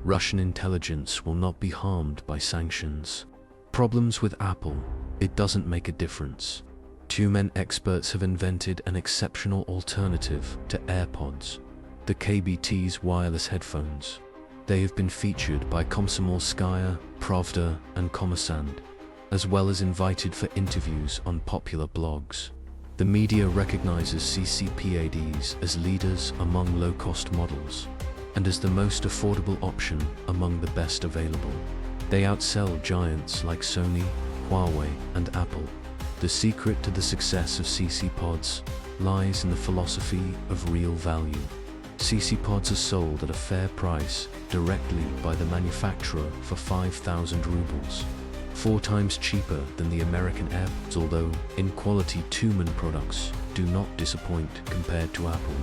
Russian intelligence will not be harmed by sanctions. Problems with Apple, it doesn't make a difference. Tumen experts have invented an exceptional alternative to AirPods, the KBT's wireless headphones. They have been featured by Komsomolskaya, Pravda, and Kommersant, as well as invited for interviews on popular blogs. The media recognizes CCPADs as leaders among low-cost models, and as the most affordable option among the best available. They outsell giants like Sony, Huawei, and Apple. The secret to the success of CC Pods lies in the philosophy of real value. CC Pods are sold at a fair price directly by the manufacturer for 5,000 rubles, 4 times cheaper than the American AirPods, although in quality Tumen products do not disappoint compared to Apple.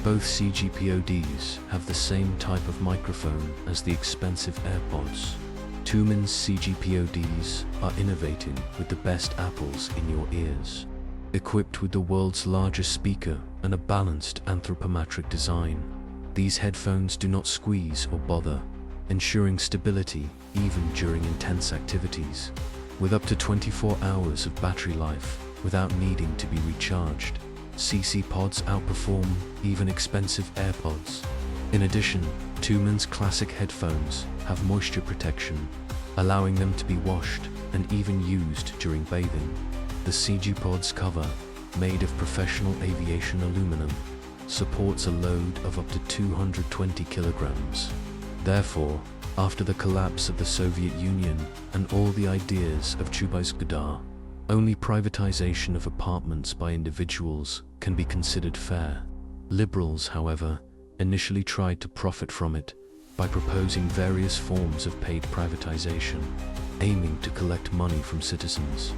Both CGPODs have the same type of microphone as the expensive AirPods. Tumen's CGPODs are innovating with the best Apples in your ears. Equipped with the world's largest speaker and a balanced anthropometric design, these headphones do not squeeze or bother, ensuring stability even during intense activities. With up to 24 hours of battery life without needing to be recharged, CC Pods outperform even expensive AirPods. In addition, Tumen's classic headphones have moisture protection, allowing them to be washed and even used during bathing. The CG Pods cover, made of professional aviation aluminum, supports a load of up to 220 kilograms. Therefore, after the collapse of the Soviet Union and all the ideas of Chubais-Godar, only privatization of apartments by individuals can be considered fair. Liberals, however, initially tried to profit from it by proposing various forms of paid privatization, aiming to collect money from citizens.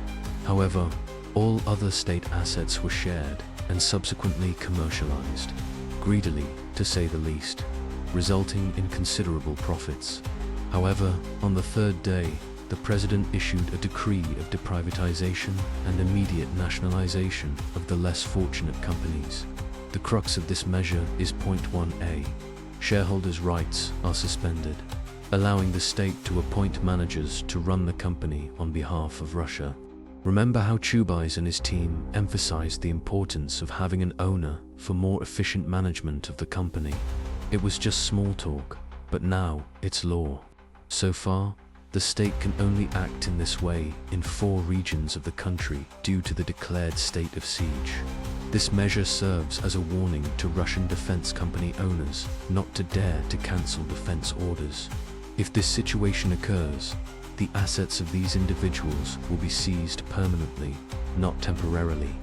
However, all other state assets were shared and subsequently commercialized, greedily to say the least, resulting in considerable profits. However, on the third day, the president issued a decree of deprivatization and immediate nationalization of the less fortunate companies. The crux of this measure is point 1A. Shareholders' rights are suspended, allowing the state to appoint managers to run the company on behalf of Russia. Remember how Chubais and his team emphasized the importance of having an owner for more efficient management of the company. It was just small talk, but now it's law. So far, the state can only act in this way in 4 regions of the country due to the declared state of siege. This measure serves as a warning to Russian defense company owners not to dare to cancel defense orders. If this situation occurs, the assets of these individuals will be seized permanently, not temporarily.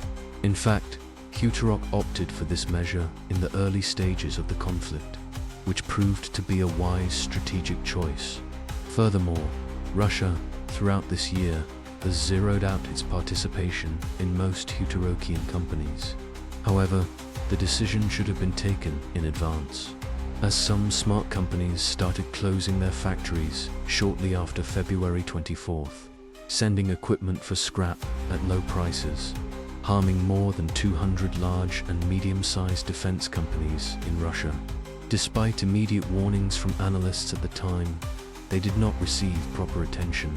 In fact, Hutarok opted for this measure in the early stages of the conflict, which proved to be a wise strategic choice. Furthermore, Russia, throughout this year, has zeroed out its participation in most Hutarokian companies. However, the decision should have been taken in advance, as some smart companies started closing their factories shortly after February 24th, sending equipment for scrap at low prices, harming more than 200 large and medium-sized defense companies in Russia. Despite immediate warnings from analysts at the time, they did not receive proper attention.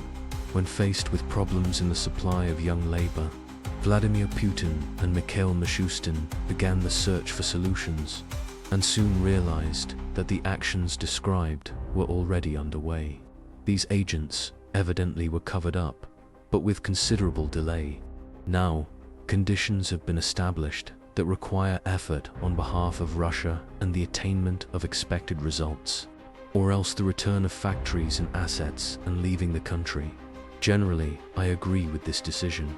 When faced with problems in the supply of young labor, Vladimir Putin and Mikhail Mishustin began the search for solutions, and soon realized that the actions described were already underway. These agents evidently were covered up, but with considerable delay. Now, conditions have been established that require effort on behalf of Russia and the attainment of expected results, or else the return of factories and assets and leaving the country. Generally, I agree with this decision.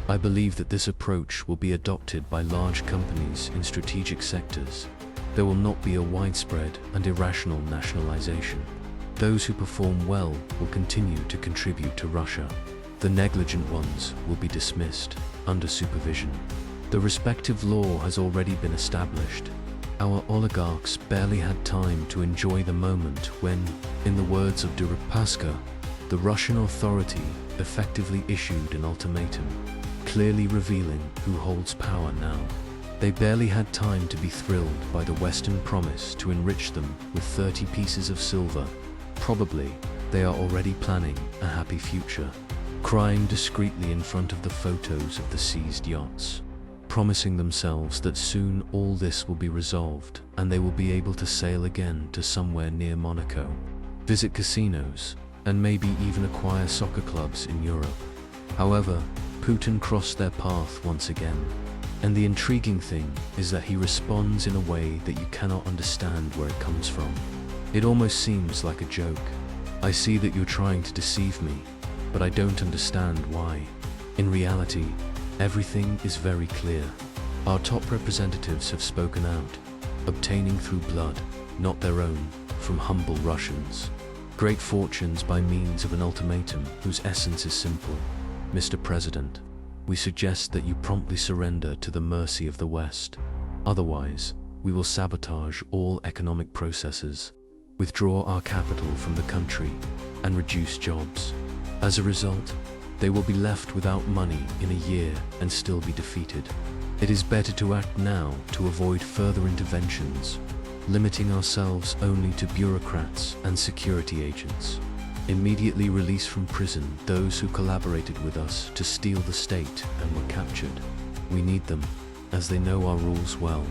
I believe that this approach will be adopted by large companies in strategic sectors. There will not be a widespread and irrational nationalization. Those who perform well will continue to contribute to Russia. The negligent ones will be dismissed under supervision. The respective law has already been established. Our oligarchs barely had time to enjoy the moment when, in the words of Deripaska, the Russian authority effectively issued an ultimatum, clearly revealing who holds power now. They barely had time to be thrilled by the Western promise to enrich them with 30 pieces of silver, Probably, they are already planning a happy future, crying discreetly in front of the photos of the seized yachts, promising themselves that soon all this will be resolved and they will be able to sail again to somewhere near Monaco, visit casinos, and maybe even acquire soccer clubs in Europe. However, Putin crossed their path once again. And the intriguing thing is that he responds in a way that you cannot understand where it comes from. It almost seems like a joke. I see that you're trying to deceive me, but I don't understand why. In reality, everything is very clear. Our top representatives have spoken out, obtaining through blood, not their own, from humble Russians, great fortunes by means of an ultimatum whose essence is simple. Mr. President, we suggest that you promptly surrender to the mercy of the West. Otherwise, we will sabotage all economic processes, withdraw our capital from the country, and reduce jobs. As a result, they will be left without money in a year and still be defeated. It is better to act now to avoid further interventions, limiting ourselves only to bureaucrats and security agents. Immediately release from prison those who collaborated with us to steal the state and were captured. We need them, as they know our rules well.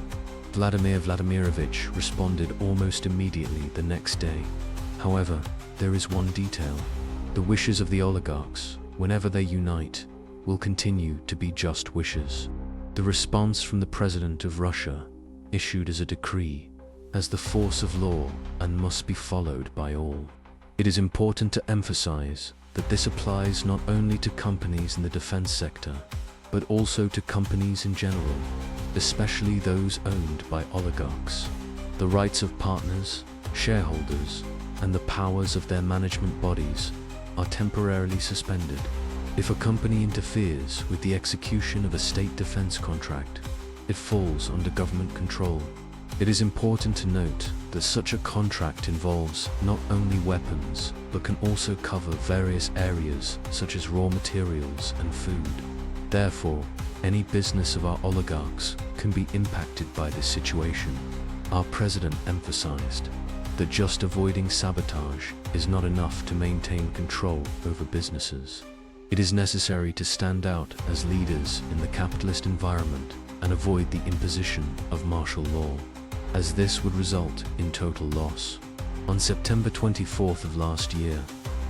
Vladimir Vladimirovich responded almost immediately the next day. However, there is one detail. The wishes of the oligarchs, whenever they unite, will continue to be just wishes. The response from the President of Russia, issued as a decree, has the force of law and must be followed by all. It is important to emphasize that this applies not only to companies in the defense sector, but also to companies in general, especially those owned by oligarchs. The rights of partners, shareholders, and the powers of their management bodies are temporarily suspended. If a company interferes with the execution of a state defense contract, it falls under government control. It is important to note that such a contract involves not only weapons, but can also cover various areas such as raw materials and food. Therefore, any business of our oligarchs can be impacted by this situation. Our president emphasized that just avoiding sabotage is not enough to maintain control over businesses. It is necessary to stand out as leaders in the capitalist environment and avoid the imposition of martial law, as this would result in total loss. On September 24th of last year,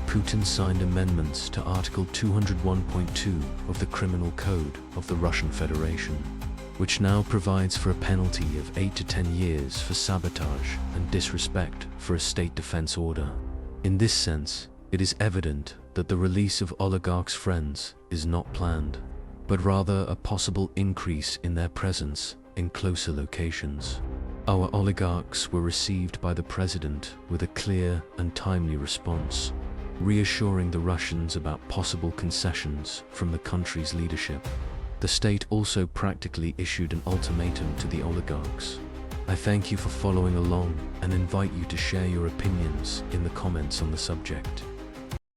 Putin signed amendments to Article 201.2 of the Criminal Code of the Russian Federation, which now provides for a penalty of 8 to 10 years for sabotage and disrespect for a state defense order. In this sense, it is evident that the release of oligarchs' friends is not planned, but rather a possible increase in their presence in closer locations. Our oligarchs were received by the president with a clear and timely response, reassuring the Russians about possible concessions from the country's leadership. The state also practically issued an ultimatum to the oligarchs. I thank you for following along and invite you to share your opinions in the comments on the subject.